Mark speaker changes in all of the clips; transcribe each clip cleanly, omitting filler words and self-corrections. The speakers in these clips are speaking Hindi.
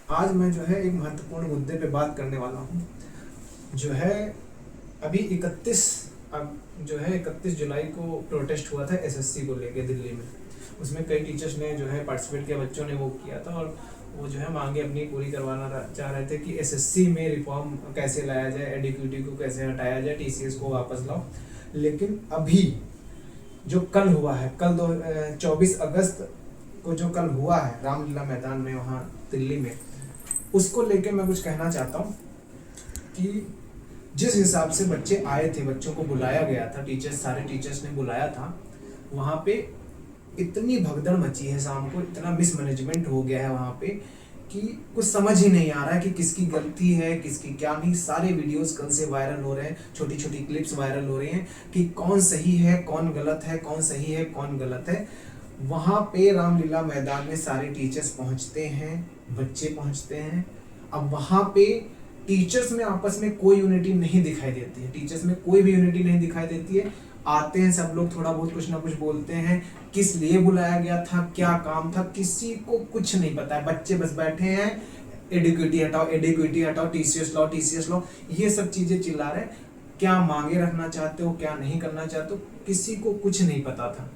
Speaker 1: आज मैं जो है एक महत्वपूर्ण मुद्दे पे बात करने वाला हूँ। जो है अभी 31 जुलाई को प्रोटेस्ट हुआ था एसएससी को लेके दिल्ली में। उसमें कई टीचर्स ने जो है पार्टिसिपेट किया, बच्चों ने वो किया था और वो जो है मांगे अपनी पूरी करवाना चाह रहे थे कि एसएससी में रिफॉर्म कैसे लाया जाए, एडिक्विटी को कैसे हटाया जाए, टीसीएस को वापस लाओ। लेकिन अभी जो कल हुआ है, कल 24 अगस्त को जो कल हुआ है रामलीला मैदान में वहाँ दिल्ली में, उसको लेके मैं कुछ कहना चाहता हूँ कि जिस हिसाब से बच्चे आए थे, बच्चों को बुलाया गया था, सारे टीचर्स ने बुलाया था, वहाँ पे इतनी भगदड़ मची है शाम को, इतना मिसमैनेजमेंट हो गया है वहाँ पे कि कुछ समझ ही नहीं आ रहा है कि किसकी गलती है, किसकी क्या नहीं। सारे वीडियोस कल से वायरल हो रहे हैं, छोटी छोटी क्लिप्स वायरल हो रही हैं कि कौन सही है, कौन गलत है, कौन सही है, कौन गलत है। वहाँ पे रामलीला मैदान में सारे टीचर्स पहुँचते हैं, बच्चे पहुँचते हैं। अब वहाँ पे टीचर्स में आपस में कोई यूनिटी नहीं दिखाई देती है, टीचर्स में कोई भी यूनिटी नहीं दिखाई देती है। आते हैं सब लोग, थोड़ा बहुत कुछ ना कुछ बोलते हैं, किस लिए बुलाया गया था, क्या काम था, किसी को कुछ नहीं पता है। बच्चे बस बैठे हैं, एडिक्विटी हटाओ, एडिक्विटी हटाओ, टीसीएस लो, टीसीएस लो, ये सब चीजें चिल्ला रहे हैं। क्या मांगे रखना चाहते हो, क्या नहीं करना चाहते हो, किसी को कुछ नहीं पता था।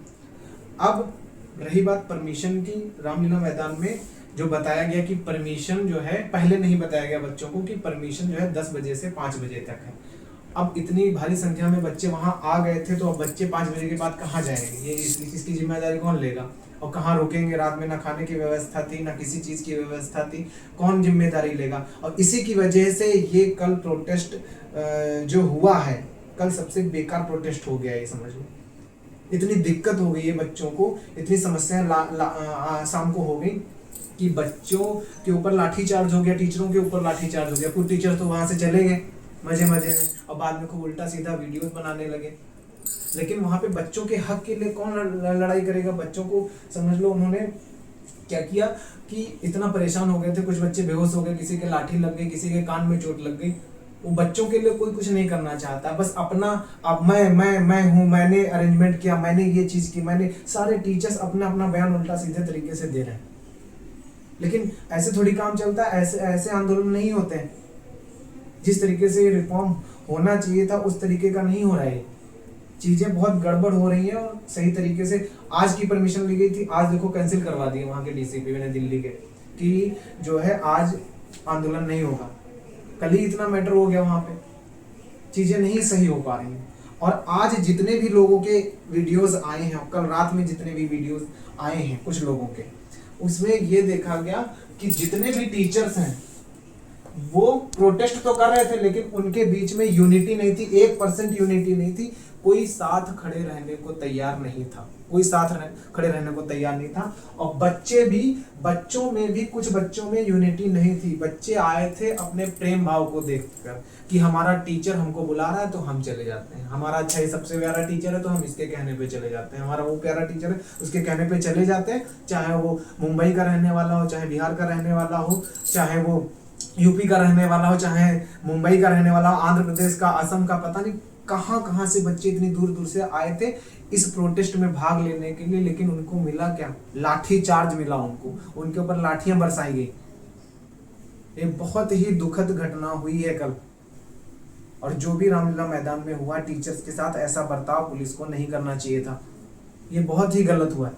Speaker 1: अब रही बात परमिशन की, रामलीला मैदान में जो बताया गया कि परमिशन जो है, पहले नहीं बताया गया बच्चों को कि परमिशन जो है 10 बजे से 5 बजे तक है। अब इतनी भारी संख्या में बच्चे वहां आ गए थे, तो अब बच्चे 5 बजे के बाद कहाँ जाएंगे, ये इसकी जिम्मेदारी कौन लेगा? और कहाँ रुकेंगे? रात में ना खाने की व्यवस्था थी, ना किसी चीज की व्यवस्था थी, कौन जिम्मेदारी लेगा? और इसी की वजह से ये कल प्रोटेस्ट जो हुआ है, कल सबसे बेकार प्रोटेस्ट हो गया, ये समझ लो। इतनी दिक्कत हो गई है बच्चों को, इतनी समस्याएं शाम को हो गई कि बच्चों के ऊपर लाठीचार्ज हो गया, टीचरों के ऊपर लाठीचार्ज हो गया। कुछ टीचर तो वहां से चले गए मजे मजे में और बाद में खूब उल्टा सीधा वीडियोस बनाने लगे। लेकिन वहां पे बच्चों के हक के लिए कौन लड़ाई करेगा? बच्चों को समझ लो उन्होंने क्या किया कि इतना परेशान हो गए थे, कुछ बच्चे बेहोश हो गए, किसी के लाठी लग गई, किसी के कान में चोट लग गई। वो बच्चों के लिए कोई कुछ नहीं करना चाहता, बस अपना, अब मैं हूँ, मैंने अरेंजमेंट किया, मैंने ये चीज की, मैंने। सारे टीचर्स अपना अपना बयान उल्टा सीधे तरीके से दे रहे हैं। लेकिन ऐसे थोड़ी काम चलता है, ऐसे ऐसे आंदोलन नहीं होते हैं। जिस तरीके से रिफॉर्म होना चाहिए था उस तरीके का नहीं हो रहा है। चीजें बहुत गड़बड़ हो रही हैं और सही तरीके से। आज की परमिशन ली गई थी, आज देखो कैंसिल करवा दी वहां के डीसीपी ने दिल्ली के, कि जो है आज आंदोलन नहीं होगा। कल ही इतना मैटर हो गया वहां पे, चीजें नहीं सही हो पा रही हैं। और आज जितने भी लोगों के वीडियोस आए हैं, कल रात में जितने भी वीडियोस आए हैं कुछ लोगों के, उसमें ये देखा गया कि जितने भी टीचर्स हैं वो प्रोटेस्ट तो कर रहे थे, लेकिन उनके बीच में यूनिटी नहीं थी, 1% यूनिटी नहीं थी। कोई साथ खड़े रहने को तैयार नहीं था, कोई साथ खड़े रहने को तैयार नहीं था। और बच्चों में भी कुछ बच्चों में यूनिटी नहीं थी। बच्चे आए थे अपने प्रेम भाव को देखकर कि हमारा टीचर हमको बुला रहा है तो हम चले जाते हैं, हमारा अच्छा ही सबसे प्यारा टीचर है तो हम इसके कहने पे चले जाते हैं, हमारा वो प्यारा टीचर है उसके कहने पे चले जाते हैं। चाहे वो मुंबई का रहने वाला हो, चाहे बिहार का रहने वाला हो, चाहे वो यूपी का रहने वाला हो, चाहे मुंबई का रहने वाला हो, आंध्र प्रदेश का, असम का, पता नहीं कहां कहां से बच्चे इतनी दूर दूर से आए थे इस प्रोटेस्ट में भाग लेने के लिए। लेकिन उनको मिला क्या? लाठी चार्ज मिला उनको, उनके ऊपर लाठियां बरसाई गई। एक बहुत ही दुखद घटना हुई है कल। और जो भी रामलीला मैदान में हुआ, टीचर्स के साथ ऐसा बर्ताव पुलिस को नहीं करना चाहिए था। ये बहुत ही गलत हुआ है।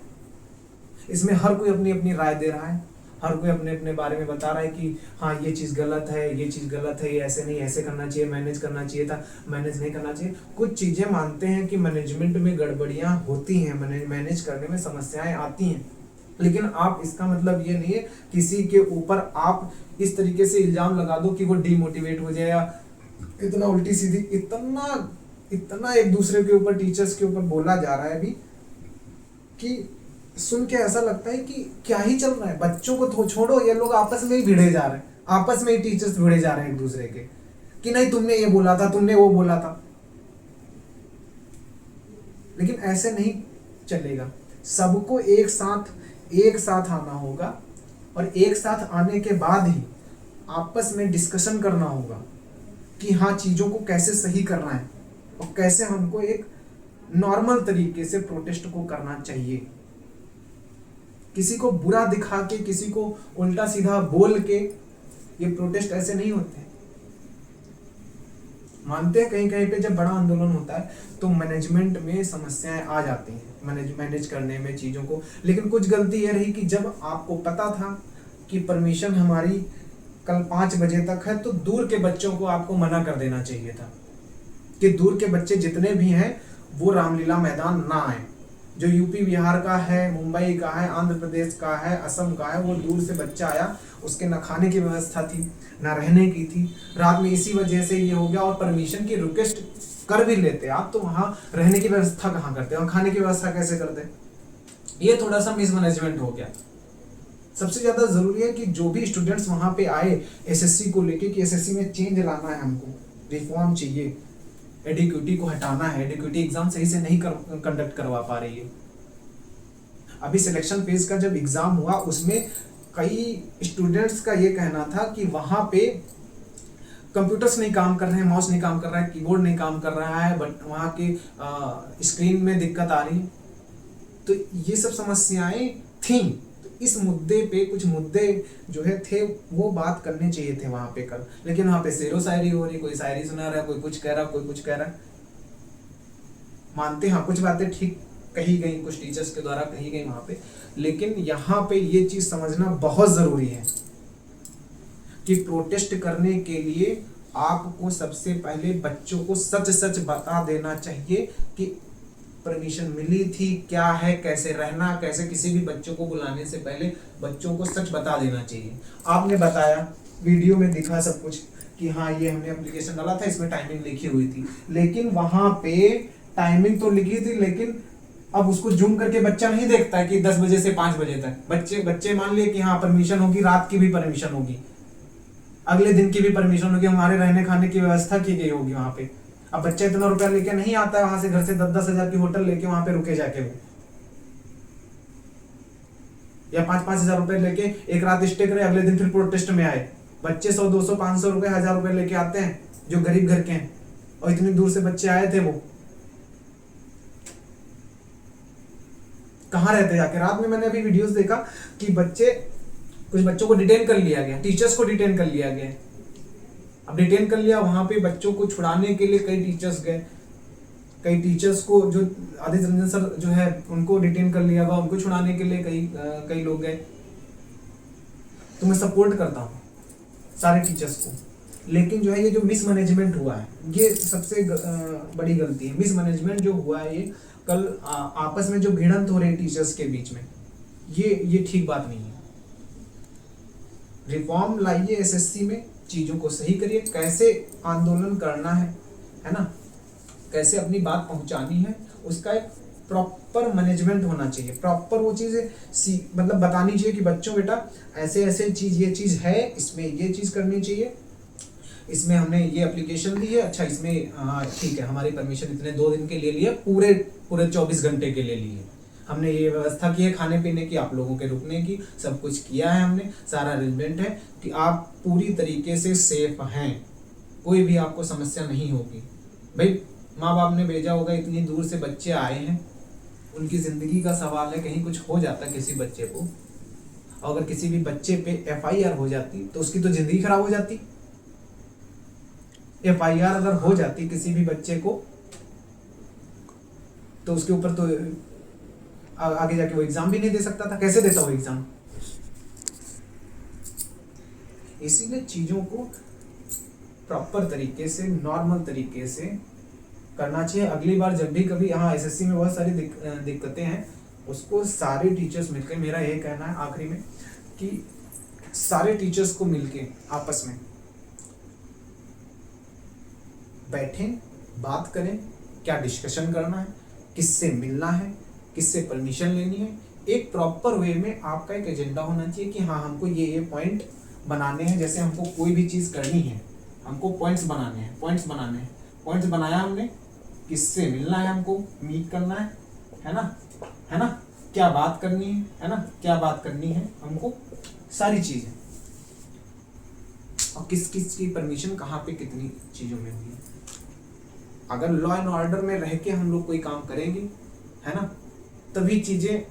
Speaker 1: इसमें हर कोई अपनी अपनी राय दे रहा है, हर कोई अपने अपने बारे में बता रहा है कि हाँ ये चीज़ गलत है, ये चीज़ गलत है, ये ऐसे नहीं, ऐसे करना चाहिए, मैनेज करना चाहिए था, मैनेज नहीं करना चाहिए। कुछ चीज़ें मानते हैं कि मैनेजमेंट में गड़बड़ियाँ होती हैं, मैनेज करने में समस्याएं आती हैं। लेकिन आप, इसका मतलब ये नहीं है किसी के ऊपर आप इस तरीके से इल्ज़ाम लगा दो कि वो डिमोटिवेट हो जाए, या इतना उल्टी सीधी, इतना एक दूसरे के ऊपर, टीचर्स के ऊपर बोला जा रहा है अभी कि सुन के ऐसा लगता है कि क्या ही चल रहा है। बच्चों को तो छोड़ो, ये लोग आपस में ही भिड़े जा रहे हैं, आपस में ही टीचर्स भिड़े जा रहे हैं एक दूसरे के कि नहीं तुमने ये बोला था, तुमने वो बोला था। लेकिन ऐसे नहीं चलेगा, सबको एक साथ आना होगा और एक साथ आने के बाद ही आपस में डिस्कशन करना होगा कि हाँ चीजों को कैसे सही करना है और कैसे हमको एक नॉर्मल तरीके से प्रोटेस्ट को करना चाहिए। किसी को बुरा दिखा के, किसी को उल्टा सीधा बोल के ये प्रोटेस्ट ऐसे नहीं होते हैं। मानते हैं कहीं कहीं पे जब बड़ा आंदोलन होता है तो मैनेजमेंट में समस्याएं आ जाती हैं, मैनेज करने में चीज़ों को। लेकिन कुछ गलती ये रही कि जब आपको पता था कि परमिशन हमारी कल 5 बजे तक है, तो दूर के बच्चों को आपको मना कर देना चाहिए था कि दूर के बच्चे जितने भी हैं वो रामलीला मैदान ना आए। जो यूपी बिहार का है, मुंबई का है, आंध्र प्रदेश का है, असम का है, वो दूर से बच्चा आया, उसके ना खाने की व्यवस्था थी ना रहने की थी, रात में इसी वजह से ये हो गया। और परमिशन की रिक्वेस्ट कर भी लेते आप तो वहाँ रहने की व्यवस्था कहाँ करते, वहाँ खाने की व्यवस्था कैसे करते? ये थोड़ा सा मिसमैनेजमेंट हो गया। सबसे ज्यादा जरूरी है कि जो भी स्टूडेंट्स वहाँ पे आए एसएससी को लेके कि एसएससी में चेंज लाना है, हमको रिफॉर्म चाहिए, एडिक्विटी को हटाना है, एडिक्विटी एग्जाम सही से नहीं कंडक्ट करवा पा रही है। अभी सिलेक्शन फेज का जब एग्जाम हुआ उसमें कई स्टूडेंट्स का ये कहना था कि वहाँ पे कंप्यूटर्स नहीं काम कर रहे हैं, माउस नहीं काम कर रहा है, कीबोर्ड नहीं काम कर रहा है, बट वहाँ के स्क्रीन में दिक्कत आ रही है। तो ये सब समस्याएं थी। तो इस मुद्दे पे कुछ मुद्दे जो है थे वो बात करने चाहिए थे वहाँ पे कल, लेकिन वहाँ पे शेरो शायरी हो रही, कोई शायरी सुना रहा है, कोई कुछ कह रहा, कोई कुछ कह रहा है। मानते हाँ कुछ बातें ठीक कही गई, कुछ टीचर्स के द्वारा कही गई वहाँ पे, लेकिन यहाँ पे ये चीज समझना बहुत जरूरी है कि प्रोटेस्ट करने के लिए आपको सबसे पहले बच्चों को सच सच बता देना चाहिए कि परमिशन मिली थी, क्या है, कैसे रहना, कैसे किसी भी बच्चों को बुलाने से पहले बच्चों को सच बता देना चाहिए। आपने बताया, वीडियो में दिखा सब कुछ कि हाँ ये हमने एप्लीकेशन डाला था, इसमें टाइमिंग लिखी हुई थी, लेकिन वहां पे टाइमिंग तो लिखी थी, लेकिन अब उसको जूम करके बच्चा नहीं देखता है कि 10 बजे से 5 बजे तक। बच्चे मान लिए कि हाँ परमिशन होगी, रात की भी परमिशन होगी, अगले दिन की भी परमिशन होगी, हमारे रहने खाने की व्यवस्था की गई होगी वहां पे। अब बच्चा इतना रुपया लेके नहीं आता है वहां से, घर से 10-10 हजार की होटल लेके वहां पे रुके जाके वो, या 5-5 हजार रुपए लेके एक रात स्टे करे, अगले दिन फिर प्रोटेस्ट में आए। बच्चे 100-200 500 रुपए 1000 रुपए लेके आते हैं जो गरीब घर के हैं, और इतनी दूर से बच्चे आए थे, वो कहाँ रहते जाके। रात में मैंने अभी वीडियोस देखा कि कुछ बच्चों को डिटेन कर लिया गया, टीचर्स को डिटेन कर लिया गया। अब डिटेन कर लिया, वहां पे बच्चों को छुड़ाने के लिए कई टीचर्स गए, कई टीचर्स को जो आदित्य रंजन सर जो है उनको डिटेन कर लिया गया, उनको छुड़ाने के लिए कई लोग गए। तो मैं सपोर्ट करता हूँ सारे टीचर्स को, लेकिन जो है ये जो मिसमैनेजमेंट हुआ है ये सबसे बड़ी गलती है। मिसमैनेजमेंट जो हुआ है, ये कल आपस में जो भिड़ंत हो रही है टीचर्स के बीच में, ये ठीक बात नहीं है। रिफॉर्म लाइए एसएससी में, चीजों को सही करिए, कैसे आंदोलन करना है ना, कैसे अपनी बात पहुंचानी है, उसका एक प्रॉपर मैनेजमेंट होना चाहिए। प्रॉपर वो चीज़ मतलब बतानी चाहिए कि बच्चों बेटा ऐसे ऐसे चीज़, ये चीज़ है, इसमें ये चीज़ करनी चाहिए, इसमें हमने ये एप्लीकेशन दी है, अच्छा इसमें ठीक है हमारी परमिशन इतने 2 दिन के लिए लिए, पूरे 24 घंटे के लिए लिए, हमने ये व्यवस्था की है खाने पीने की, आप लोगों के रुकने की, सब कुछ किया है हमने, सारा अरेंजमेंट है कि आप पूरी तरीके से सेफ हैं, कोई भी आपको समस्या नहीं होगी। भाई माँ बाप ने भेजा होगा, इतनी दूर से बच्चे आए हैं, उनकी ज़िंदगी का सवाल है, कहीं कुछ हो जाता किसी बच्चे को, अगर किसी भी बच्चे पे FIR हो जाती तो उसकी तो ज़िंदगी खराब हो जाती। FIR अगर हो जाती किसी भी बच्चे को तो उसके ऊपर तो आगे जाके वो एग्जाम भी नहीं दे सकता था, कैसे देता वो एग्जाम। इसीलिए चीजों को प्रॉपर तरीके से, नॉर्मल तरीके से करना चाहिए। अगली बार जब भी कभी यहाँ एसएससी में बहुत सारी दिक्कतें हैं, उसको सारे टीचर्स मिलकर, मेरा यही कहना है आखिरी में कि सारे टीचर्स को मिलके आपस में बैठें, बात करें, क्या डिस्कशन करना है, किससे मिलना है, किससे परमिशन लेनी है। एक प्रॉपर वे में आपका एक एजेंडा होना चाहिए कि हाँ हमको ये पॉइंट बनाने हैं, जैसे हमको कोई भी चीज़ करनी है हमको पॉइंट्स बनाने हैं, पॉइंट्स बनाया हमने, किससे मिलना है, हमको मीट करना है ना, क्या बात करनी है ना, क्या बात करनी है हमको, सारी चीज़ें, और किस किस की परमिशन कहाँ पे कितनी चीज़ों में हुई है। अगर लॉ एंड ऑर्डर में रह के हम लोग कोई काम करेंगे, है ना, तभी चीज़ें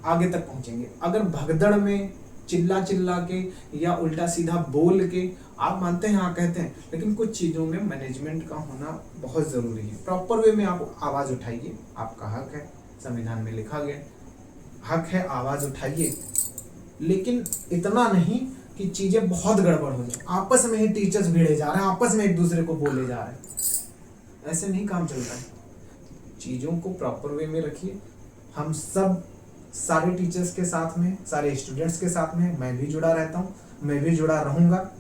Speaker 1: आगे तक पहुंचेंगे। अगर भगदड़ में चिल्ला चिल्ला के या उल्टा सीधा बोल के आप मानते हैं, हाँ कहते हैं, लेकिन कुछ चीज़ों में मैनेजमेंट का होना बहुत ज़रूरी है। प्रॉपर वे में आप आवाज़ उठाइए, आपका हक है, संविधान में लिखा गया हक है, आवाज़ उठाइए, लेकिन इतना नहीं कि चीज़ें बहुत गड़बड़ हो जाए, आपस में ही टीचर्स भिड़े जा रहे हैं, आपस में एक दूसरे को बोले जा रहे हैं, ऐसे नहीं काम चलता है। चीज़ों को प्रॉपर वे में रखिए। हम सब सारे टीचर्स के साथ में, सारे स्टूडेंट्स के साथ में मैं भी जुड़ा रहता हूँ, मैं भी जुड़ा रहूँगा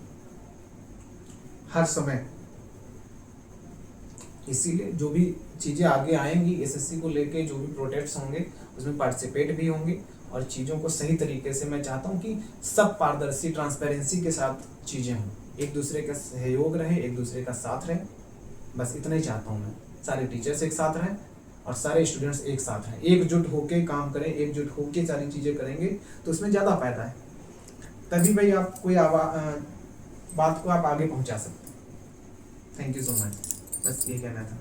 Speaker 1: हर समय। इसीलिए जो भी चीज़ें आगे आएंगी एसएससी को लेके, जो भी प्रोटेस्ट होंगे उसमें पार्टिसिपेट भी होंगे, और चीज़ों को सही तरीके से मैं चाहता हूँ कि सब पारदर्शी ट्रांसपेरेंसी के साथ चीज़ें हों, एक दूसरे का सहयोग रहे, एक दूसरे का साथ रहे, बस इतना ही चाहता हूँ मैं। सारे टीचर्स एक साथ रहें और सारे स्टूडेंट्स एक साथ रहें, एकजुट होके काम करें, एकजुट होके सारी चीज़ें करेंगे तो उसमें ज़्यादा फायदा है, तभी भाई आप कोई बात को आप आगे पहुँचा सकते हैं। थैंक यू सो मच, बस ये कहना था।